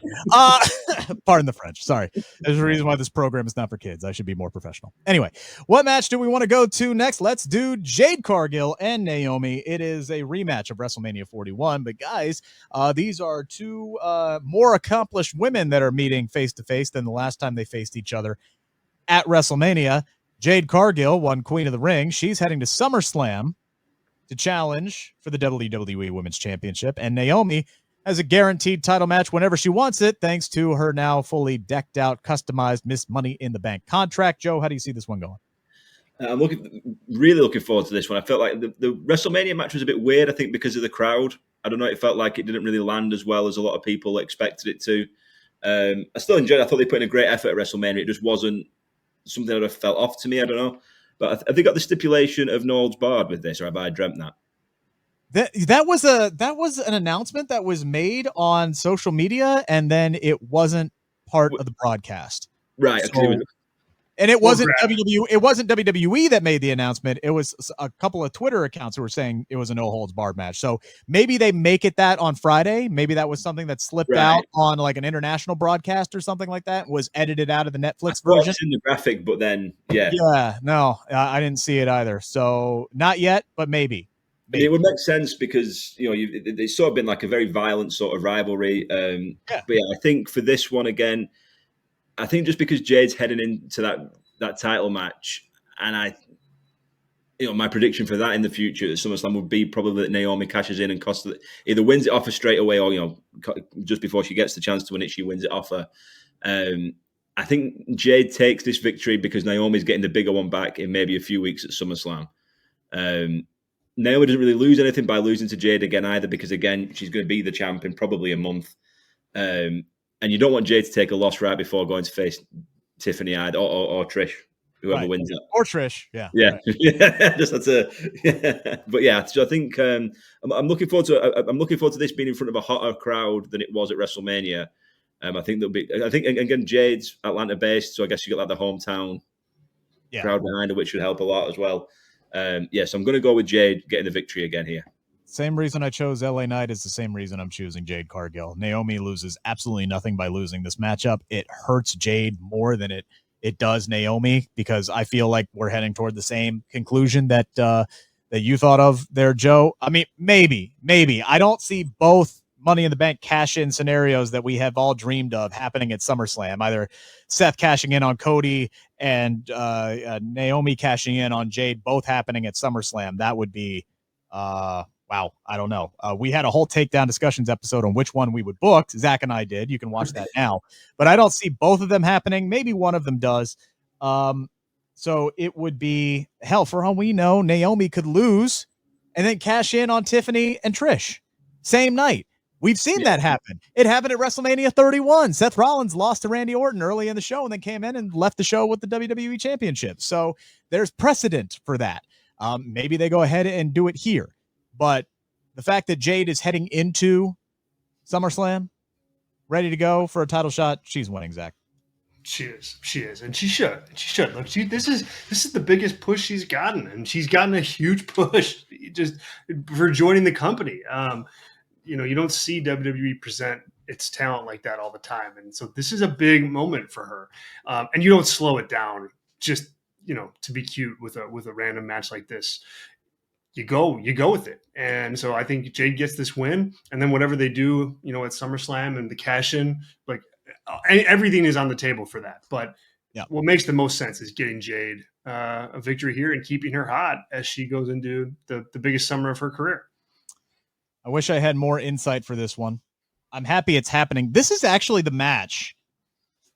A: Pardon the French. Sorry. There's a reason why this program is not for kids. I should be more professional. Anyway, what match do we want to go to next? Let's do Jade Cargill and Naomi. It is a rematch of WrestleMania 41. But guys, these are two more accomplished women that are meeting face to face than the last time they faced each other at WrestleMania. Jade Cargill won Queen of the Ring. She's heading to SummerSlam to challenge for the WWE Women's Championship. And Naomi has a guaranteed title match whenever she wants it, thanks to her now fully decked out, customized Miss Money in the Bank contract. Joe, how do you see this one going?
C: I'm really looking forward to this one. I felt like the WrestleMania match was a bit weird, I think, because of the crowd. I don't know, it felt like it didn't really land as well as a lot of people expected it to. I still enjoyed it. I thought they put in a great effort at WrestleMania. It just wasn't something that felt off to me. I don't know. But have they got the stipulation of no holds barred with this, or have I dreamt that?
A: That was an announcement that was made on social media, and then it wasn't part of the broadcast.
C: Right.
A: So, and it wasn't WWE. It wasn't WWE that made the announcement. It was a couple of Twitter accounts who were saying it was a no holds barred match. So maybe they make it that on Friday. Maybe that was something that slipped out on like an international broadcast or something like that. Was edited out of the Netflix version.
C: It's in the graphic, but then
A: no, I didn't see it either. So not yet, but maybe.
C: It would make sense because it's sort of been like a very violent sort of rivalry. But I think for this one again, I think just because Jade's heading into that title match, and my prediction for that in the future at SummerSlam would be probably that Naomi cashes in and either wins it off her straight away, or just before she gets the chance to win it, she wins it off her. I think Jade takes this victory because Naomi's getting the bigger one back in maybe a few weeks at SummerSlam. Naomi doesn't really lose anything by losing to Jade again either, because again she's going to be the champ in probably a month. And you don't want Jade to take a loss right before going to face Tiffany either, or Trish, whoever wins it.
A: Or Trish, yeah.
C: Right. Just that's But yeah, so I think I'm looking forward to this being in front of a hotter crowd than it was at WrestleMania. I think again Jade's Atlanta based, so I guess you got like the hometown crowd behind her, which should help a lot as well. So I'm going to go with Jade getting the victory again here.
A: Same reason I chose LA Knight is the same reason I'm choosing Jade Cargill. Naomi loses absolutely nothing by losing this matchup. It hurts Jade more than it does Naomi, because I feel like we're heading toward the same conclusion that you thought of there, Joe. I mean, maybe. I don't see both Money in the Bank cash-in scenarios that we have all dreamed of happening at SummerSlam. Either Seth cashing in on Cody and Naomi cashing in on Jade, both happening at SummerSlam. That would be wow, I don't know. We had a whole Takedown discussions episode on which one we would book. Zack and I did. You can watch that now. But I don't see both of them happening. Maybe one of them does. So it would be, hell, for all we know, Naomi could lose and then cash in on Tiffany and Trish. Same night. We've seen that happen. It happened at WrestleMania 31. Seth Rollins lost to Randy Orton early in the show and then came in and left the show with the WWE Championship. So there's precedent for that. Maybe they go ahead and do it here. But the fact that Jade is heading into SummerSlam, ready to go for a title shot, she's winning, Zack.
B: She is, and she should. Look, this is the biggest push she's gotten, and she's gotten a huge push just for joining the company. You don't see WWE present its talent like that all the time, and so this is a big moment for her. And you don't slow it down just to be cute with a random match like this. You go with it. And so I think Jade gets this win, and then whatever they do, at SummerSlam and the cash in, like everything is on the table for that. But what makes the most sense is getting Jade a victory here and keeping her hot as she goes into the biggest summer of her career.
A: I wish I had more insight for this one. I'm happy it's happening. This is actually the match.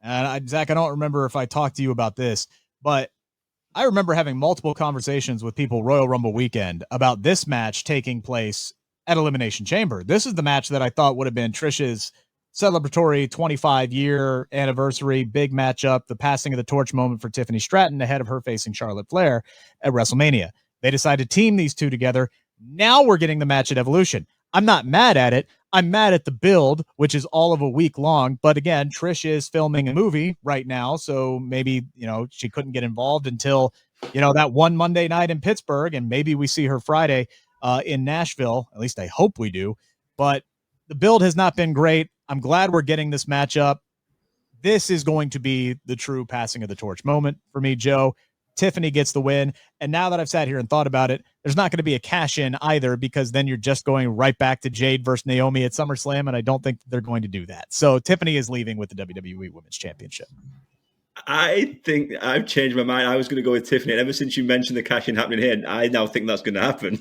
A: And Zack, I don't remember if I talked to you about this, but I remember having multiple conversations with people Royal Rumble weekend about this match taking place at Elimination Chamber. This is the match that I thought would have been Trish's celebratory 25-year anniversary, big matchup, the passing of the torch moment for Tiffany Stratton ahead of her facing Charlotte Flair at WrestleMania. They decided to team these two together. Now we're getting the match at Evolution. I'm not mad at it. I'm mad at the build, which is all of a week long. But again, Trish is filming a movie right now. So maybe, she couldn't get involved until, that one Monday night in Pittsburgh. And maybe we see her Friday in Nashville. At least I hope we do. But the build has not been great. I'm glad we're getting this matchup. This is going to be the true passing of the torch moment for me, Joe. Tiffany gets the win. And now that I've sat here and thought about it, there's not going to be a cash in either, because then you're just going right back to Jade versus Naomi at SummerSlam. And I don't think they're going to do that. So Tiffany is leaving with the WWE Women's Championship.
C: I think I've changed my mind. I was going to go with Tiffany. And ever since you mentioned the cash-in happening here, I now think that's going to happen.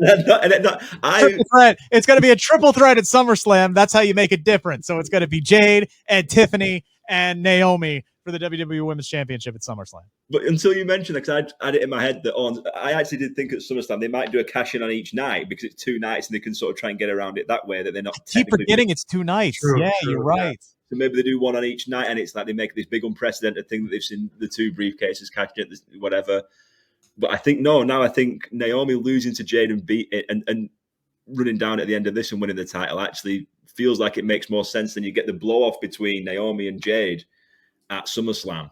A: Triple threat. It's going to be a triple threat at SummerSlam. That's how you make it different. So it's going to be Jade and Tiffany and Naomi for the WWE Women's Championship at SummerSlam.
C: But until you mentioned it, because I had it in my head that I actually did think at SummerSlam they might do a cash-in on each night because it's 2 nights and they can sort of try and get around it that way that they're not.
A: Keep forgetting it's 2 nights. True, you're right.
C: Yeah. So maybe they do one on each night, and it's like they make this big unprecedented thing that they've seen the 2 briefcases cashed in, whatever. But I think now I think Naomi losing to Jade and beat it and running down at the end of this and winning the title actually feels like it makes more sense than you get the blow off between Naomi and Jade at SummerSlam.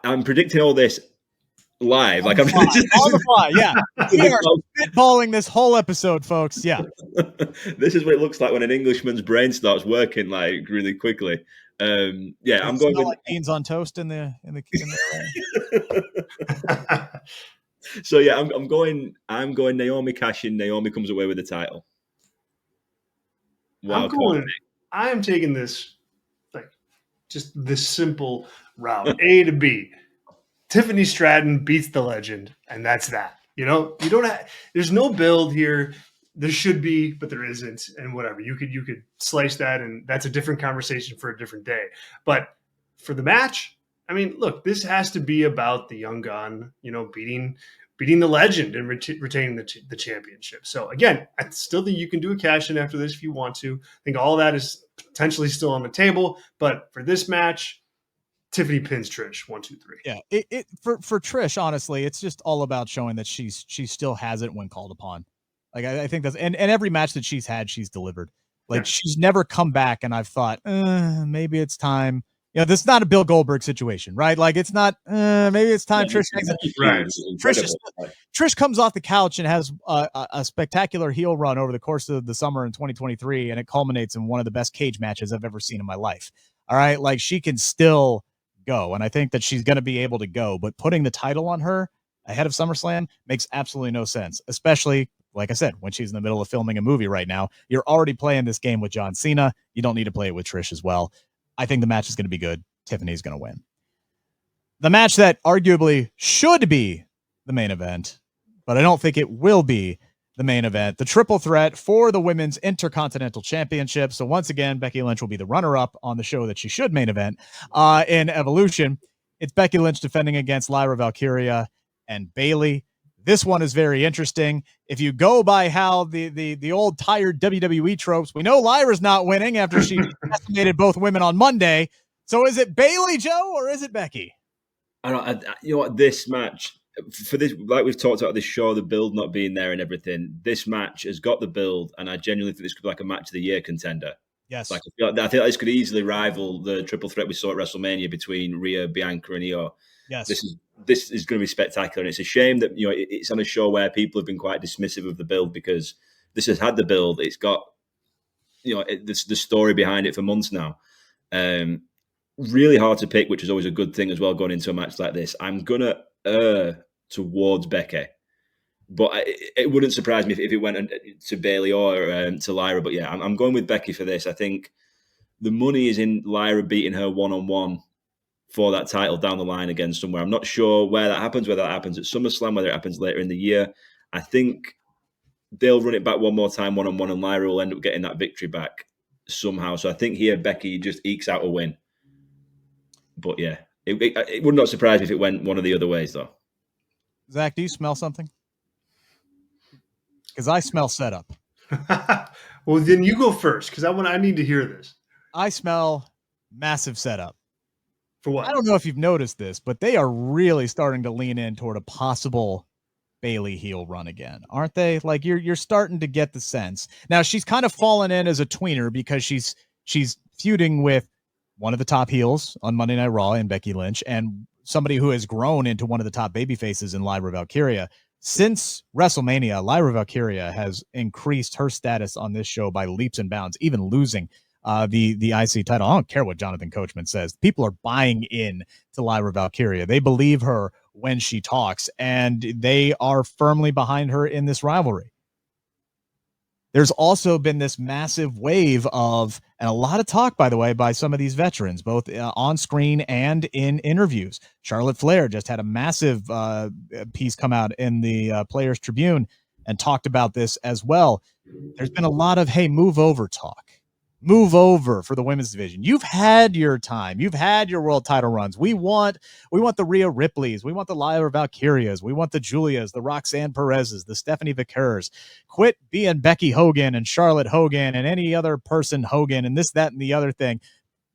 C: I'm predicting all this live.
A: On the fly, yeah. We are spitballing this whole episode, folks. Yeah.
C: This is what it looks like when an Englishman's brain starts working like really quickly. I'm going with
A: like beans on toast in the
C: So yeah, I'm going Naomi cash in. Naomi comes away with the title.
B: Wow, I am taking this like just this simple route, A to B. Tiffany Stratton beats the legend, and that's that. You know, you don't have. There's no build here. There should be, but there isn't, and whatever. You could slice that, and that's a different conversation for a different day. But for the match, I mean, look, this has to be about the young gun, you know, beating the legend and retaining the championship. So again, I still think you can do a cash in after this if you want to. I think all that is potentially still on the table, but for this match, Tiffany pins Trish 1, 2, 3.
A: Yeah, for Trish, honestly, it's just all about showing that she still has it when called upon. Like I think that's and every match that she's had, she's delivered. Like she's never come back, and I've thought maybe it's time. You know, this is not a Bill Goldberg situation, right? Like it's not. Maybe it's time. Trish,
B: right?
A: Trish comes off the couch and has a spectacular heel run over the course of the summer in 2023, and it culminates in one of the best cage matches I've ever seen in my life. All right, like she can still go, and I think that she's going to be able to go. But putting the title on her ahead of SummerSlam makes absolutely no sense, especially, like I said, when she's in the middle of filming a movie right now. You're already playing this game with John Cena. You don't need to play it with Trish as well. I think the match is going to be good. Tiffany's going to win. The match that arguably should be the main event, but I don't think it will be the main event, the triple threat for the Women's Intercontinental Championship. So once again, Becky Lynch will be the runner-up on the show that she should main event in Evolution. It's Becky Lynch defending against Lyra Valkyria and Bayley. This one is very interesting. If you go by how the old tired WWE tropes, we know Lyra's not winning after she decimated both women on Monday. So is it Bayley, Joe, or is it Becky?
C: You know what? This match, for this, like we've talked about this show, the build not being there and everything, this match has got the build, and I genuinely think this could be like a match of the year contender.
A: Yes.
C: Like, I think this could easily rival the triple threat we saw at WrestleMania between Rhea, Bianca, and Io.
A: Yes.
C: This is going to be spectacular, and it's a shame that it's on a show where people have been quite dismissive of the build, because this has had the build. It's got the story behind it for months now. Really hard to pick, which is always a good thing as well going into a match like this. I'm gonna err towards Becky, but it wouldn't surprise me if it went to Bayley or to Lyra. But yeah, I'm going with Becky for this. I think the money is in Lyra beating her one-on-one for that title down the line again somewhere. I'm not sure where that happens, whether that happens at SummerSlam, whether it happens later in the year. I think they'll run it back one more time one-on-one, and Lyra will end up getting that victory back somehow. So I think here Becky just ekes out a win. But yeah, it would not surprise me if it went one of the other ways, though.
A: Zach, do you smell something? Because I smell setup.
B: Well, then you go first, because I need to hear this.
A: I smell massive setup.
B: For what?
A: I don't know if you've noticed this, but they are really starting to lean in toward a possible Bayley heel run again, aren't they? Like you're starting to get the sense. Now she's kind of fallen in as a tweener because she's feuding with one of the top heels on Monday Night Raw in Becky Lynch, and somebody who has grown into one of the top baby faces in Lyra Valkyria. Since WrestleMania, Lyra Valkyria has increased her status on this show by leaps and bounds, even losing the IC title. I don't care what Jonathan Coachman says. People are buying in to Lyra Valkyria. They believe her when she talks, and they are firmly behind her in this rivalry. there's also been this massive wave of, and a lot of talk, by the way, by some of these veterans, both on screen and in interviews. Charlotte Flair just had a massive piece come out in the Players Tribune and talked about this as well. There's been a lot of, hey, move over talk. Move over for the women's division. You've had your time. You've had your world title runs. We want the Rhea Ripleys. We want the Lyra Valkyrias. We want the Julias, the Roxanne Perez's, the Stephanie Vickers. Quit being Becky Hogan and Charlotte Hogan and any other person Hogan and this, that, and the other thing.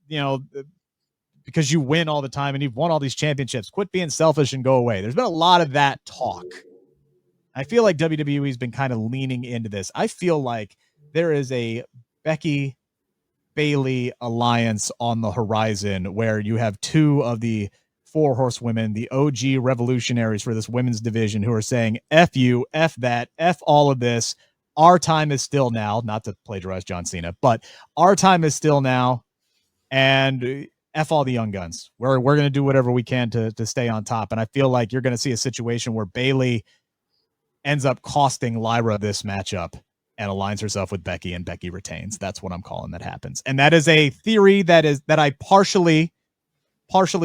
A: You know, because you win all the time and you've won all these championships. Quit being selfish and go away. There's been a lot of that talk. I feel like WWE's been kind of leaning into this. I feel like there is a Becky Bayley alliance on the horizon where you have two of the 4 horsewomen, the OG revolutionaries for this women's division, who are saying, F you, F that, F all of this. Our time is still now, not to plagiarize John Cena, but our time is still now. And F all the young guns. We're going to do whatever we can to stay on top. And I feel like you're going to see a situation where Bayley ends up costing Lyra this matchup and aligns herself with Becky, and Becky retains. That's what I'm calling that happens. And that is a theory that I partially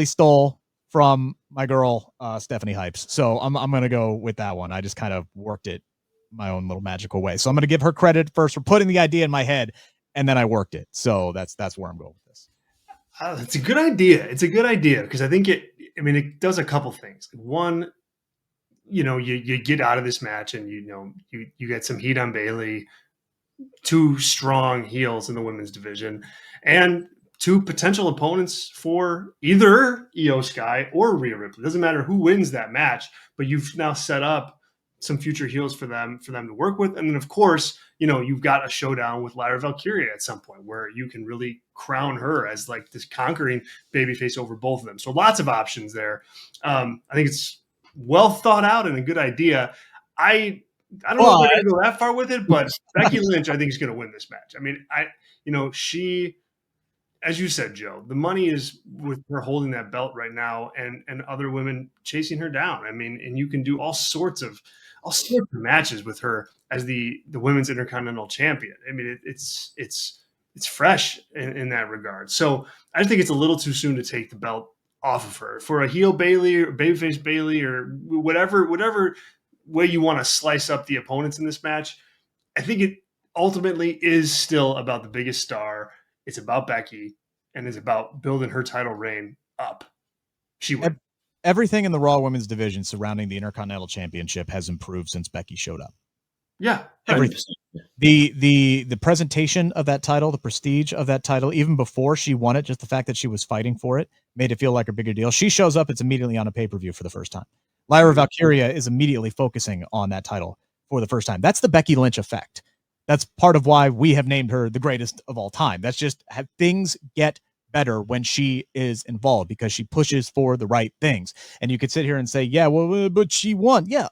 A: stole from my girl Stephanie Hypes. So I'm going to go with that one. I just kind of worked it my own little magical way. So I'm going to give her credit first for putting the idea in my head, and then I worked it. So that's where I'm going with this.
B: It's a good idea. It's a good idea because I think it does a couple things. One, you get out of this match and you get some heat on Bayley, 2 strong heels in the women's division, and 2 potential opponents for either Io Sky or Rhea Ripley. It doesn't matter who wins that match, but you've now set up some future heels for them to work with. And then of course, you've got a showdown with Lyra Valkyria at some point where you can really crown her as like this conquering babyface over both of them. So lots of options there. I think it's well thought out and a good idea. I don't know if they're going to go that far with it, but Becky Lynch, I think, is going to win this match. I mean, she, as you said, Joe, the money is with her holding that belt right now and other women chasing her down. I mean, and you can do all sorts of matches with her as the women's Intercontinental Champion. I mean, it's fresh in that regard. So I think it's a little too soon to take the belt off of her for a heel Bayley or babyface Bayley or whatever way you want to slice up the opponents in this match. I think it ultimately is still about the biggest star. It's about Becky and it's about building her title reign up. She won.
A: Everything in the Raw Women's division surrounding the Intercontinental Championship has improved since Becky showed up.
B: Yeah.
A: Everything. The presentation of that title, the prestige of that title, even before she won it, just the fact that she was fighting for it made it feel like a bigger deal. She shows up, it's immediately on a pay-per-view for the first time. Lyra Valkyria is immediately focusing on that title for the first time. That's the Becky Lynch effect. That's part of why we have named her the greatest of all time. That's just how things get better when she is involved because she pushes for the right things. And you could sit here and say, yeah, well, but she won. Yeah,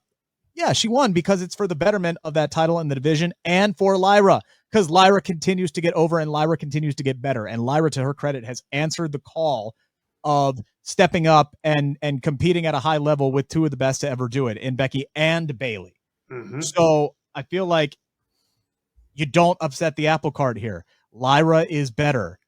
A: she won because it's for the betterment of that title in the division and for Lyra, because Lyra continues to get over and Lyra continues to get better. And Lyra, to her credit, has answered the call of stepping up and competing at a high level with 2 of the best to ever do it in Becky and Bayley. Mm-hmm. So I feel like you don't upset the apple cart here. Lyra is better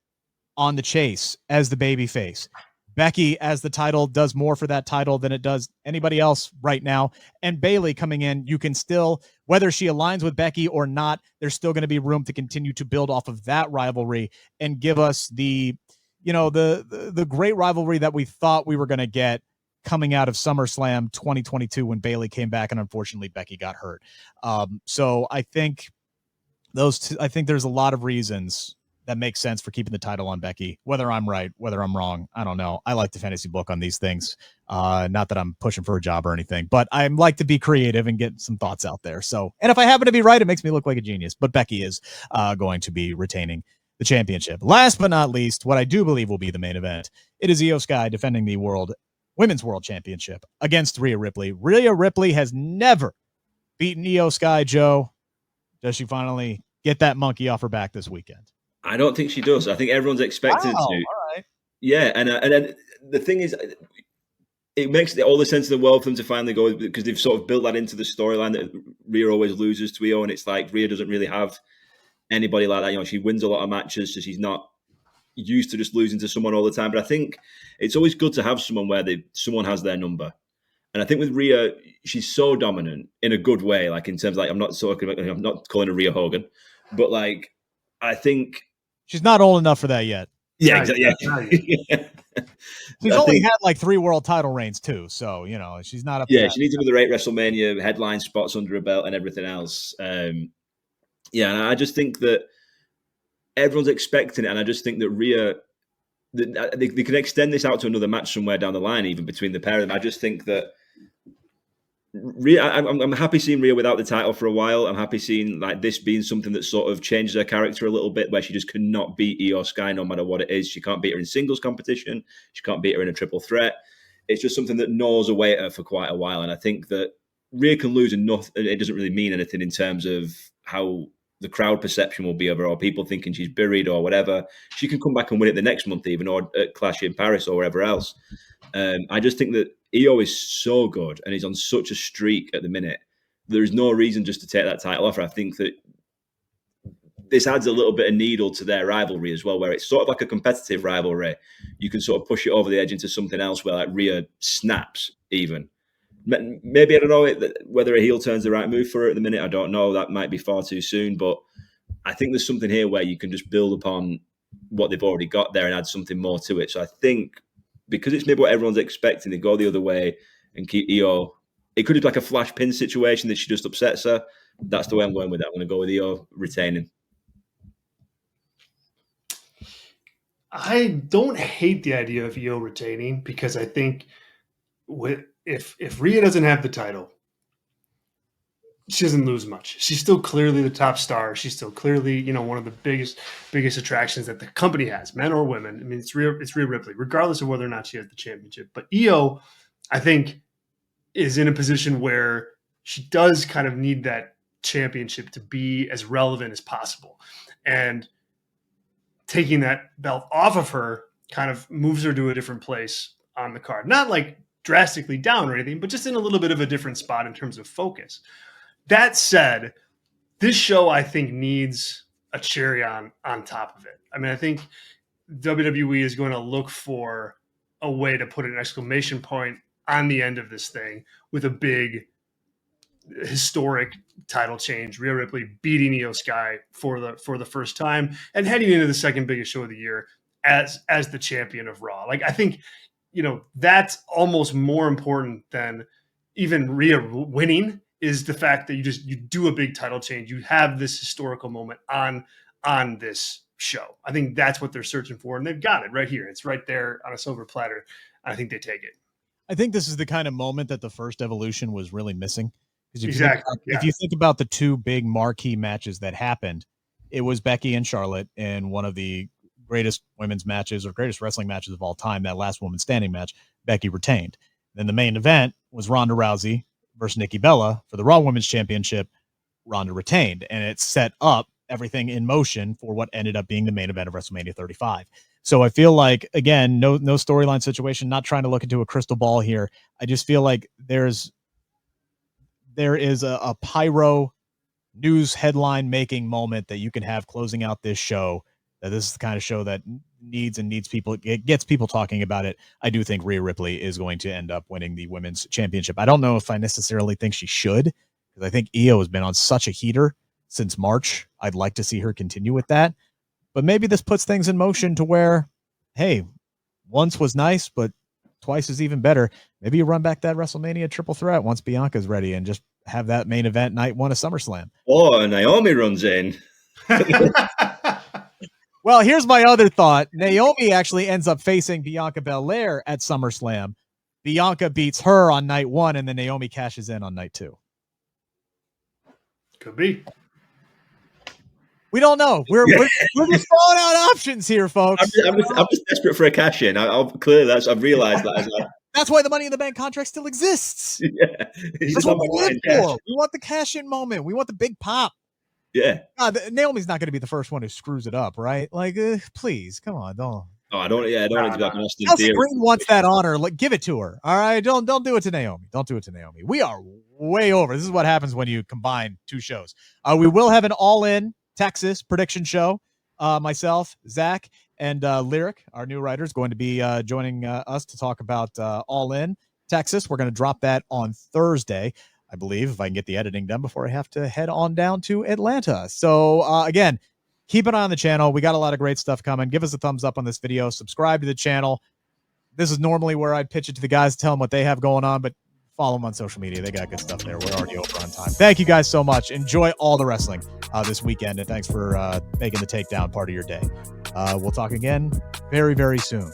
A: on the chase as the babyface. Becky, as the title, does more for that title than it does anybody else right now. And Bayley coming in, you can still, whether she aligns with Becky or not, there's still going to be room to continue to build off of that rivalry and give us the great rivalry that we thought we were going to get coming out of SummerSlam 2022 when Bayley came back and unfortunately Becky got hurt. So I think I think there's a lot of reasons that makes sense for keeping the title on Becky. Whether I'm right, whether I'm wrong, I don't know. I like the fantasy book on these things. Not that I'm pushing for a job or anything, but I like to be creative and get some thoughts out there. So, and if I happen to be right, it makes me look like a genius. But Becky is going to be retaining the championship. Last but not least, what I do believe will be the main event. It is Io Sky defending the Women's World Championship against Rhea Ripley. Rhea Ripley has never beaten Io Sky, Joe. Does she finally get that monkey off her back this weekend?
C: I don't think she does. I think everyone's expected to.
A: All right.
C: Yeah, and the thing is, it makes all the sense in the world for them to finally go because they've sort of built that into the storyline that Rhea always loses to Io, and it's like Rhea doesn't really have anybody like that. You know, she wins a lot of matches, so she's not used to just losing to someone all the time. But I think it's always good to have someone where someone has their number. And I think with Rhea, she's so dominant in a good way. Like in terms of, like, I'm not calling her Rhea Hogan, but like I think
A: she's not old enough for that yet.
C: Yeah, exactly. Yeah.
A: She's only had like 3 world title reigns too, so you know she's not up.
C: Yeah, she needs another 8 WrestleMania headline spots under her belt and everything else. Yeah, and I just think that everyone's expecting it, and I just think that Rhea, they can extend this out to another match somewhere down the line, even between the pair of them. I just think that Rhea, I'm happy seeing Rhea without the title for a while. I'm happy seeing like this being something that sort of changes her character a little bit, where she just cannot beat Io Sky no matter what it is. She can't beat her in singles competition. She can't beat her in a triple threat. It's just something that gnaws away at her for quite a while. And I think that Rhea can lose enough. It doesn't really mean anything in terms of how the crowd perception will be of her, or people thinking she's buried or whatever. She can come back and win it the next month even, or at Clash in Paris or wherever else. I just think that Io is so good and he's on such a streak at the minute. There is no reason just to take that title off her. I think that this adds a little bit of needle to their rivalry as well, where it's sort of like a competitive rivalry. You can sort of push it over the edge into something else where like Rhea snaps even. Maybe, I don't know whether a heel turn's the right move for her at the minute. I don't know. That might be far too soon, but I think there's something here where you can just build upon what they've already got there and add something more to it. So I think because it's maybe what everyone's expecting, they go the other way and keep Io. It could be like a flash pin situation that she just upsets her. That's the way I'm going with that. I'm going to go with Io retaining.
B: I don't hate the idea of Io retaining, because I think if Rhea doesn't have the title, she doesn't lose much. She's still clearly the top star. She's still clearly, one of the biggest attractions that the company has, men or women. I mean, it's Rhea Ripley, regardless of whether or not she has the championship. But Io, I think, is in a position where she does kind of need that championship to be as relevant as possible. And taking that belt off of her kind of moves her to a different place on the card. Not like drastically down or anything, but just in a little bit of a different spot in terms of focus. That said, this show, I think, needs a cherry on top of it. I mean, I think WWE is going to look for a way to put an exclamation point on the end of this thing with a big historic title change. Rhea Ripley beating Io Sky for the first time and heading into the second biggest show of the year as the champion of Raw. Like, I think, that's almost more important than even Rhea winning, is the fact that you do a big title change. You have this historical moment on this show. I think that's what they're searching for, and they've got it right here. It's right there on a silver platter. I think they take it.
A: I think this is the kind of moment that the first Evolution was really missing.
B: Exactly.
A: If you think about the 2 big marquee matches that happened, it was Becky and Charlotte in one of the greatest women's matches or greatest wrestling matches of all time. That last woman standing match, Becky retained. Then the main event was Ronda Rousey versus Nikki Bella for the Raw Women's Championship. Ronda retained, and it set up everything in motion for what ended up being the main event of WrestleMania 35. So I feel like, again, no storyline situation, not trying to look into a crystal ball here. I just feel like there is a pyro news headline making moment that you can have closing out this show, that this is the kind of show that needs people, it gets people talking about it. I do think Rhea Ripley is going to end up winning the women's championship. I don't know if I necessarily think she should, because I think Io has been on such a heater since March. I'd like to see her continue with that, but maybe this puts things in motion to where, hey, once was nice, but twice is even better. Maybe you run back that WrestleMania triple threat once Bianca's ready and just have that main event night 1 of SummerSlam.
C: Oh, Naomi runs in.
A: Well, here's my other thought. Naomi actually ends up facing Bianca Belair at SummerSlam. Bianca beats her on night 1, and then Naomi cashes in on night 2.
B: Could be.
A: We don't know. We're just throwing out options here, folks.
C: I'm just desperate for a cash in. I've realized that.
A: That's why the Money in the Bank contract still exists.
C: Yeah,
A: that's what we live for. We want the cash in moment. We want the big pop.
C: Yeah.
A: Naomi's not going to be the first one who screws it up, right? Like, please, come on, don't.
C: Oh, I don't want to go back on Austin
A: Theory. Green wants that honor. Like, give it to her. All right, don't do it to Naomi. Don't do it to Naomi. We are way over. This is what happens when you combine two shows. We will have an all-in Texas prediction show. Myself, Zack, and Lyric, our new writer, is going to be joining us to talk about All In Texas. We're going to drop that on Thursday, I believe, if I can get the editing done before I have to head on down to Atlanta. So again, keep an eye on the channel. We got a lot of great stuff coming. Give us a thumbs up on this video. Subscribe to the channel. This is normally where I'd pitch it to the guys, tell them what they have going on, but follow them on social media. They got good stuff there. We're already over on time. Thank you guys so much. Enjoy all the wrestling this weekend, and thanks for making the Takedown part of your day. We'll talk again very, very soon.